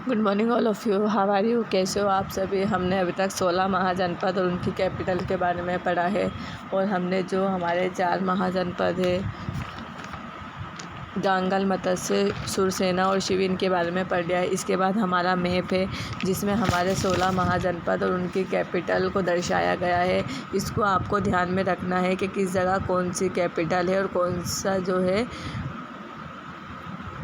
Good morning all of you, how are you? कैसे हो आप सभी? हमने अभी तक 16 महाजनपद और उनकी कैपिटल के बारे में पढ़ा है और हमने जो हमारे 4 महाजनपद है गांगल, मत्स्य, सुरसेना और शिविन के बारे में पढ़ लिया है। इसके बाद हमारा मैप है जिसमें हमारे 16 महाजनपद और उनकी कैपिटल को दर्शाया गया है। इसको आपको ध्यान में रखना है कि किस जगह कौन सी कैपिटल है और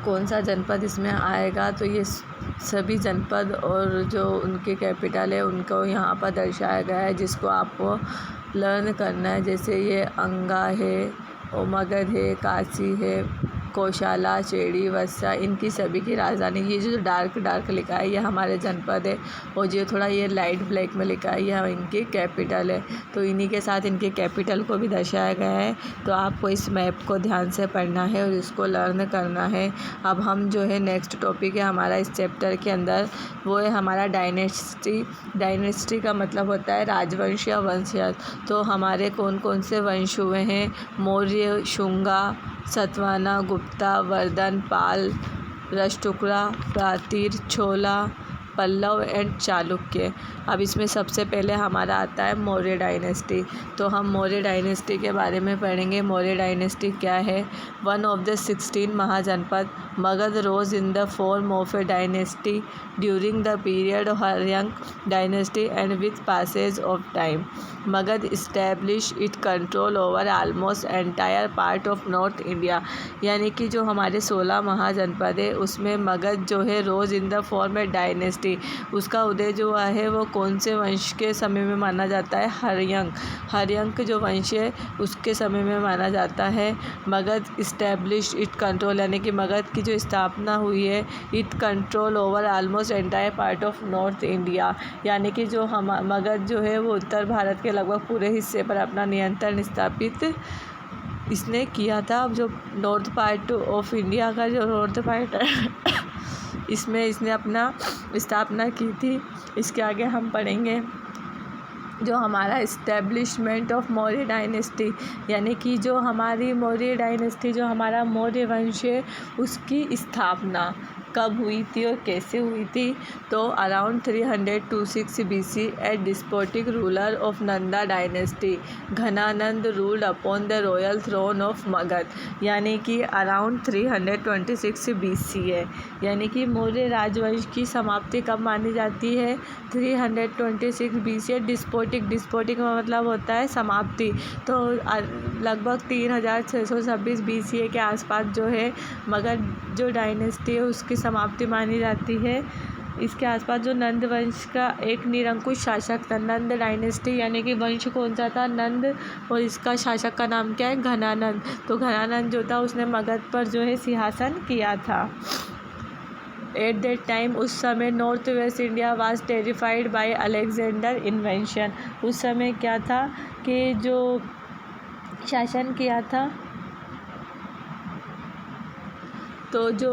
कौन सा जनपद इसमें आएगा। तो ये सभी जनपद और जो उनकी कैपिटल है उनको यहाँ पर दर्शाया गया है, जिसको आपको लर्न करना है। जैसे ये अंगा है और मगध है, काशी है, कोशाला, चेड़ी, वत्सा, इनकी सभी की राजधानी। ये जो डार्क लिखा है ये हमारे जनपद है और जो थोड़ा ये लाइट ब्लैक में लिखा है ये इनकी कैपिटल है। तो इन्हीं के साथ इनके कैपिटल को भी दर्शाया गया है। तो आपको इस मैप को ध्यान से पढ़ना है और इसको लर्न करना है। अब हम जो है नेक्स्ट टॉपिक है हमारा इस चैप्टर के अंदर, वो है हमारा डायनेस्टी। डायनेस्टी का मतलब होता है राजवंश या वंशज। तो हमारे कौन कौन से वंश हुए हैं? मौर्य, शुंगा, सतवाहना, गुप्ता, वर्धन, पाल, राष्ट्रकूटा, प्राचीन, चोला, पल्लव एंड चालुक्य। अब इसमें सबसे पहले हमारा आता है मौर्य डायनेस्टी। तो हम मौर्य डायनेस्टी के बारे में पढ़ेंगे। मौर्य डायनेस्टी क्या है? One of the 16 mahajanapada, Magadha rose in the form of a dynasty during the period of Haryanka dynasty and with passage of time Magadha establish it control over almost entire part of north India. यानी कि जो हमारे 16 महाजनपद है उसमें मगध जो है rose in the form a dynasty, उसका उदय जो है वो कौन से वंश के समय में माना जाता है? हर्यंक जो वंश है उसके समय में माना जाता है। मगध इस्टेब्लिश इट कंट्रोल, यानी कि मगध की जो स्थापना हुई है, it control over almost entire part of north India. यानी कि जो हम मगध जो है वो उत्तर भारत के लगभग पूरे हिस्से पर अपना नियंत्रण स्थापित इसने किया था। अब जो नॉर्थ पार्ट ऑफ इंडिया का जो नॉर्थ पार्ट है इसमें इसने अपना स्थापना की थी। इसके आगे हम पढ़ेंगे जो हमारा इस्टेब्लिशमेंट ऑफ मौर्य डायनेस्टी, यानी कि जो हमारी मौर्य डायनेस्टी, जो हमारा मौर्य वंश है उसकी स्थापना कब हुई थी और कैसे हुई थी? तो around 326 BC at despotic ruler of Nanda dynasty Ghananand ruled upon the royal throne of Magadh. यानी कि अराउंड 326 BC है। यानी कि मौर्य राजवंश की समाप्ति कब मानी जाती है? 326 BC। डिस्पोटिक का मतलब होता है समाप्ति। तो लगभग 3626 BC के आसपास जो है मगध जो डायनेस्टी है उसकी समाप्ति मानी जाती है। इसके आसपास जो नंद वंश का एक निरंकुश शासक था, नंद डायनेस्टी, यानी कि वंश कौन सा था? नंद, और इसका शासक का नाम क्या है? घनानंद। तो घनानंद जो था उसने मगध पर जो है सिंहासन किया था। एट दैट टाइम, उस समय north west India was terrified by Alexander invention. उस समय क्या था कि जो शासन किया था, तो जो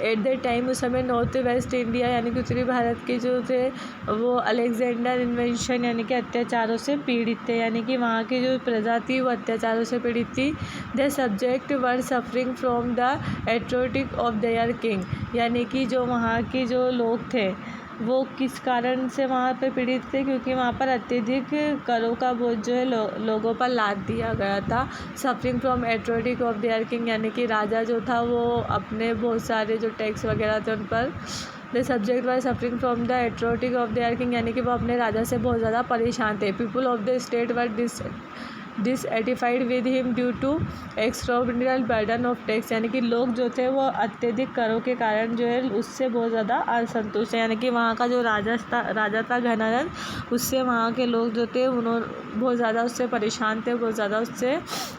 एट द टाइम उस समय नॉर्थ वेस्ट इंडिया यानी कि उत्तरी भारत के जो थे वो अलेक्जेंडर इन्वेंशन यानी कि अत्याचारों से पीड़ित थे। यानी कि वहाँ की जो प्रजा थी वो अत्याचारों से पीड़ित थी। The subject were suffering from the atrocity of their king. यानी कि जो वहाँ के जो लोग थे वो किस कारण से वहाँ पर पीड़ित थे? क्योंकि वहाँ पर अत्यधिक करों का बोझ जो है लोगों पर लाद दिया गया था। Suffering from atrocity of their king, यानी कि राजा जो था वो अपने बहुत सारे जो टैक्स वगैरह थे उन पर। The subject was suffering from the atrocity of their king, यानी कि वो अपने राजा से बहुत ज़्यादा परेशान थे। People of the state were dissatisfied with him due to extraordinary burden of tax. यानी कि लोग जो थे वो अत्यधिक करों के कारण जो है उससे बहुत ज़्यादा असंतुष्ट है। यानी कि वहाँ का जो राजा था घनानंद, उससे वहाँ के लोग जो थे उन्होंने बहुत ज़्यादा उससे परेशान थे, बहुत ज़्यादा उससे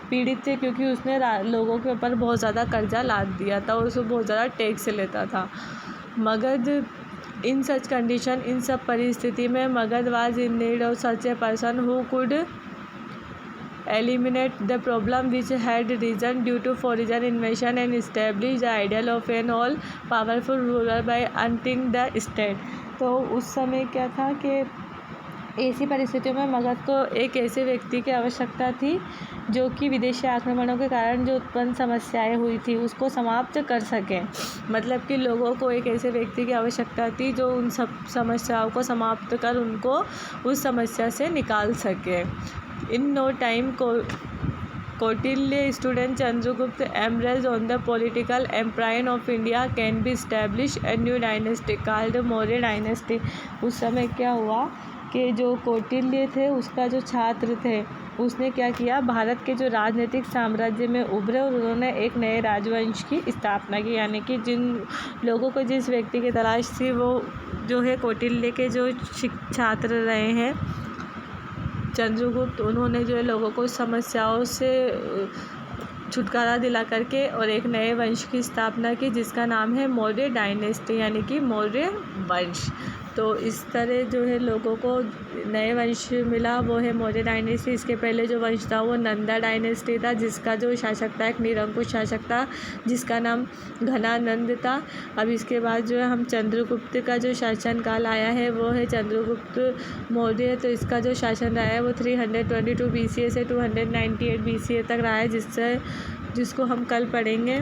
पीड़ित थे, क्योंकि उसने लोगों के ऊपर बहुत ज़्यादा कर्जा लाद दिया था और उसको बहुत ज़्यादा टैक्स लेता था। मगध इन सच कंडीशन, इन सब परिस्थिति में Magadh was in need of such a person who could eliminate the problem which had risen due to foreign invasion and establish the ideal of an all powerful ruler by unting the state। तो उस समय क्या था कि ऐसी परिस्थितियों में मगध को एक ऐसे व्यक्ति की आवश्यकता थी जो कि विदेशी आक्रमणों के कारण जो उत्पन्न समस्याएं हुई थी उसको समाप्त कर सकें। मतलब कि लोगों को एक ऐसे व्यक्ति की आवश्यकता थी जो उन सब समस्याओं को समाप्त कर उनको उस समस्या से निकाल सके। In no time Kautilya student Chandragupta embarked on the political empire of India can be established a new dynasty called Maurya dynasty। उस समय क्या हुआ कि जो कौटिल्य थे उसका जो छात्र थे उसने क्या किया, भारत के जो राजनीतिक साम्राज्य में उभरे और उन्होंने एक नए राजवंश की स्थापना की। यानी कि जिन लोगों को जिस व्यक्ति की तलाश थी वो जो है कौटिल्य के जो छात्र रहे हैं चंद्रगुप्त, उन्होंने जो है लोगों को समस्याओं से छुटकारा दिला करके और एक नए वंश की स्थापना की जिसका नाम है मौर्य डायनेस्टी यानी कि मौर्य वंश। तो इस तरह जो है लोगों को नए वंश मिला वो है मौर्य डायनेस्टी। इसके पहले जो वंश था वो नंदा डायनेस्टी था जिसका जो शासक था एक निरंकुश शासक था जिसका नाम घनानंद था। अब इसके बाद जो है हम चंद्रगुप्त का जो शासनकाल आया है वो है चंद्रगुप्त मौर्य। तो इसका जो शासन रहा है वो 322 BCE से 298 BCE तक रहा है जिसको हम कल पढ़ेंगे।